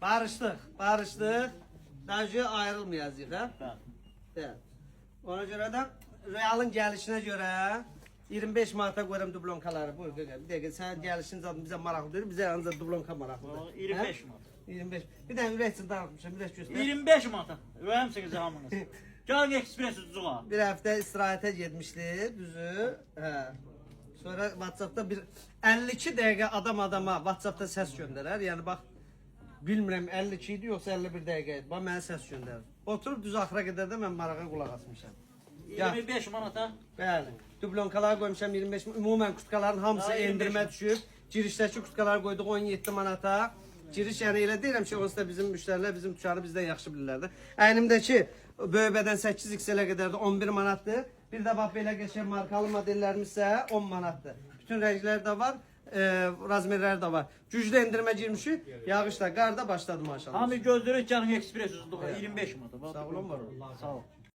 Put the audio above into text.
Barıştık. Daha önce ayrılmayacağız ha. Evet. Ona göre de Real'ın gelişine göre 25 Mart'a koyarım dublonkaları. Buyur bir dakika sen gelişin zaten bize meraklıdır. Bize yalnız dublonka meraklıdır. 25 Mart. 25. Bir de üretsin dağıtmışım. Biraz göster. 25 Mart. Öğrenmişsiniz hamınız. Gəlin ekspres ucuğa. Bir hafta istirahate gitmişti düzü. He. Sonra WhatsApp'ta bir 52 dakika adama WhatsApp'ta ses gönderer. Yani bak bilmirəm 52 idi yoxsa 51 dəqiqə idi. Bax mənə səs göndərir. Oturub düz axıra qədər də mən marağa qulaq asmışam. 25 manata. Bəli. Dublonkalar qoymuşam 25. Ümumən kutkaların hamısı Ha, 25 endirmə düşüb. Girişdəki kutkalar qoyduq 17 manata. Giriş yəni elə deyirəm ki, onsuz da bizim müştərilər bizim dükanı bizdən yaxşı bilirlər də. Əynimdəki böyük bədən 8 XL-ə qədər də 11 manatdır. Bir də bax belə qəşəng markalı modellərimiz isə 10 manatdır. Bütün rənglər də var, razmerlər də var. Güclü endirmə girmişik. Yağış da, qar da başladı maşallah. Hamı gözlürük gəlin ekspres ucuğa. 25 manata. Sağ olun, var olun. Sağ ol.